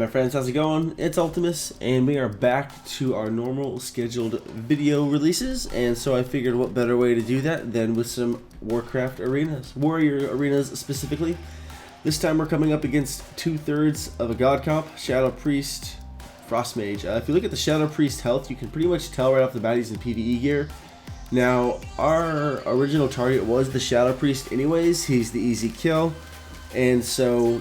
my friends, how's it going? It's Ultimus, and we are back to our normal scheduled video releases, and so I figured what better way to do that than with some Warcraft arenas, warrior arenas specifically. This time we're coming up against 2/3 of a god comp, Shadow Priest, Frost Mage. If you look at the Shadow Priest health, you can pretty much tell right off the bat he's in PvE gear. Now, our original target was the Shadow Priest anyways. He's the easy kill, and so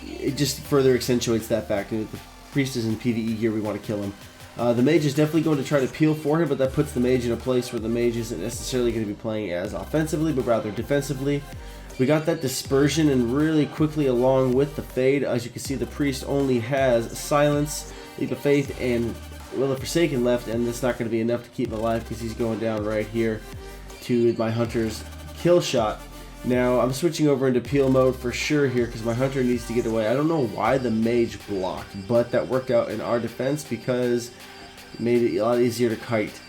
it just further accentuates that fact. If the priest is in PvE gear, we want to kill him. The mage is definitely going to try to peel for him, but that puts the mage in a place where the mage isn't necessarily going to be playing as offensively, but rather defensively. We got that dispersion, and really quickly along with the fade, as you can see, the priest only has silence, leap of faith, and will of forsaken left, and that's not going to be enough to keep him alive because he's going down right here to my hunter's kill shot. Now, I'm switching over into peel mode for sure here because my hunter needs to get away. I don't know why the mage blocked, but that worked out in our defense because it made it a lot easier to kite.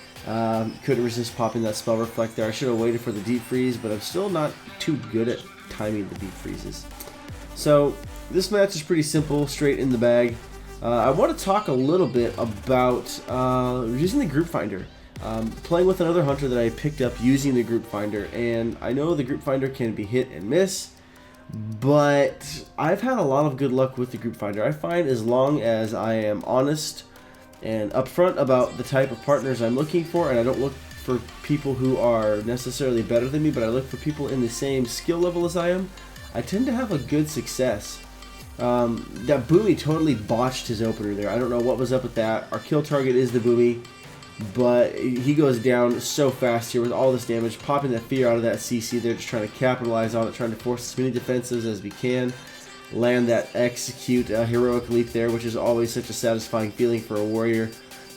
Couldn't resist popping that spell reflect there. I should have waited for the deep freeze, but I'm still not too good at timing the deep freezes. So, this match is pretty simple, straight in the bag. I want to talk a little bit about using the group finder. Playing with another hunter that I picked up using the group finder, and I know the group finder can be hit and miss, but I've had a lot of good luck with the group finder. I find as long as I am honest and upfront about the type of partners I'm looking for, and I don't look for people who are necessarily better than me, but I look for people in the same skill level as I am, I tend to have a good success. That Boomy totally botched his opener there. I don't know what was up with that. Our kill target is the Boomy, but he goes down so fast here with all this damage, popping that fear out of that CC there, just trying to capitalize on it, trying to force as many defenses as we can, land that execute heroic leap there, which is always such a satisfying feeling for a warrior.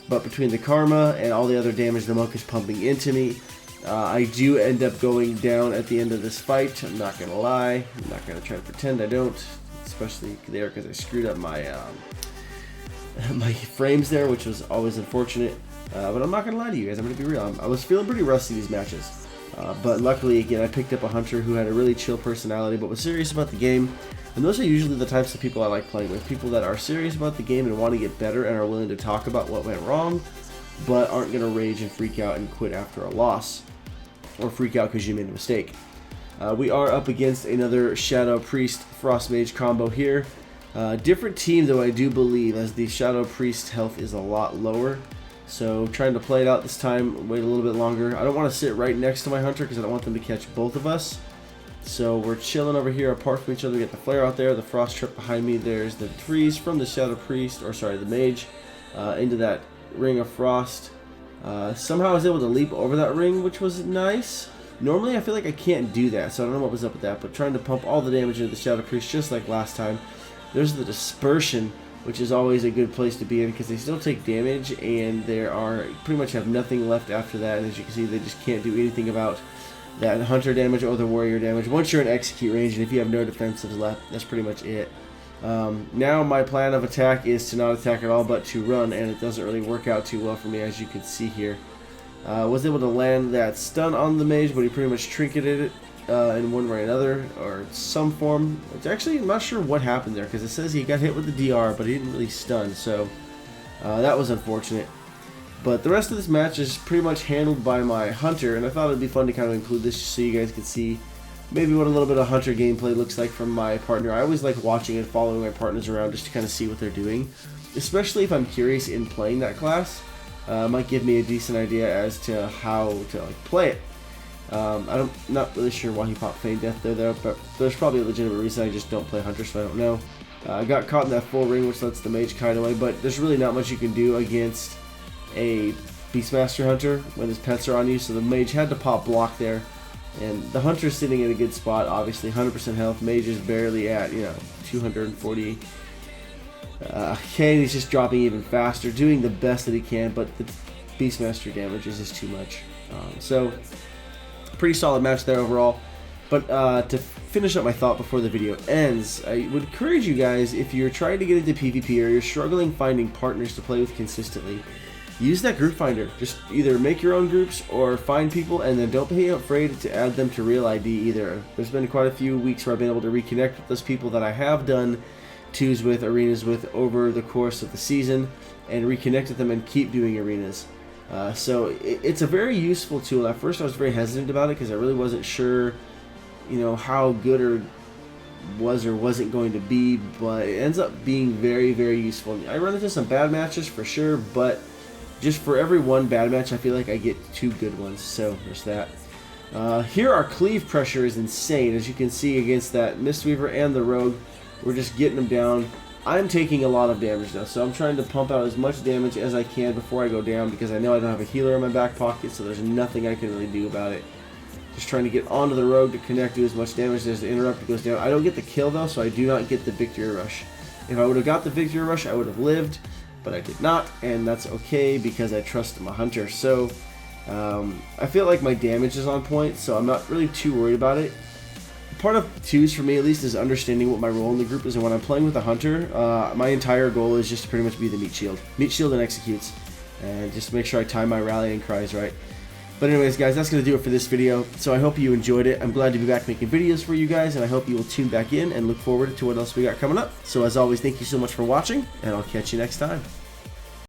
But between the karma and all the other damage the monk is pumping into me, I do end up going down at the end of this fight. I'm not going to lie. I'm not going to try to pretend I don't, especially there because I screwed up my my frames there, which was always unfortunate. But I'm not going to lie to you guys, I'm going to be real. I was feeling pretty rusty these matches. But luckily, again, I picked up a hunter who had a really chill personality but was serious about the game. And those are usually the types of people I like playing with. People that are serious about the game and want to get better and are willing to talk about what went wrong, but aren't going to rage and freak out and quit after a loss. Or freak out because you made a mistake. We are up against another Shadow Priest Frost Mage combo here. Different team though, I do believe, as the Shadow Priest health is a lot lower. So trying to play it out this time, wait a little bit longer. I don't want to sit right next to my hunter because I don't want them to catch both of us. So we're chilling over here apart from each other. We get the flare out there, the frost trip behind me. There's the freeze from the Shadow Priest, or sorry, the mage, into that ring of frost. Somehow I was able to leap over that ring, which was nice. Normally I feel like I can't do that, so I don't know what was up with that, but trying to pump all the damage into the Shadow Priest just like last time. There's the dispersion, which is always a good place to be in because they still take damage and there are pretty much have nothing left after that, and as you can see they just can't do anything about that hunter damage or the warrior damage once you're in execute range, and if you have no defensives left, that's pretty much it. Now my plan of attack is to not attack at all but to run, and it doesn't really work out too well for me, as you can see here. Was able to land that stun on the mage, but he pretty much trinketed it in one way or another, or some form. Which actually, I'm not sure what happened there, because it says he got hit with the DR, but he didn't really stun, so that was unfortunate. But the rest of this match is pretty much handled by my hunter, and I thought it would be fun to kind of include this just so you guys could see maybe what a little bit of hunter gameplay looks like from my partner. I always like watching and following my partners around just to kind of see what they're doing, especially if I'm curious in playing that class. Might give me a decent idea as to how to play it. I'm not really sure why he popped Feign Death there, but there's probably a legitimate reason. I just don't play hunter, so I don't know. I got caught in that full ring, which lets the mage kite away, but there's really not much you can do against a Beastmaster hunter when his pets are on you, so the mage had to pop block there. And the hunter's sitting in a good spot, obviously 100% health. Mage is barely at 240. Kane is just dropping even faster, doing the best that he can, but the Beastmaster damage is just too much. So, pretty solid match there overall. But to finish up my thought before the video ends, I would encourage you guys, if you're trying to get into PvP or you're struggling finding partners to play with consistently, use that group finder. Just either make your own groups or find people, and then don't be afraid to add them to Real ID either. There's been quite a few weeks where I've been able to reconnect with those people that I have done twos with, arenas with over the course of the season, and reconnect with them and keep doing arenas. So it's a very useful tool. At first I was very hesitant about it because I really wasn't sure, you know, how good or wasn't going to be, but it ends up being very, very useful. I run into some bad matches for sure, but just for every one bad match I feel like I get 2 good ones, so there's that. Here our cleave pressure is insane, as you can see against that Mistweaver and the Rogue. We're just getting them down. I'm taking a lot of damage now, so I'm trying to pump out as much damage as I can before I go down, because I know I don't have a healer in my back pocket, so there's nothing I can really do about it. Just trying to get onto the Rogue to connect, do as much damage as the interrupt goes down. I don't get the kill though, so I do not get the victory rush. If I would have got the victory rush, I would have lived, but I did not, and that's okay because I trust my hunter. So I feel like my damage is on point, so I'm not really too worried about it. Part of twos for me at least is understanding what my role in the group is, and when I'm playing with a hunter, my entire goal is just to pretty much be the meat shield and executes, and just make sure I time my rallying cries right. But anyways guys, that's going to do it for this video, so I hope you enjoyed it. I'm glad to be back making videos for you guys, and I hope you will tune back in and look forward to what else we got coming up. So as always, thank you so much for watching, and I'll catch you next time.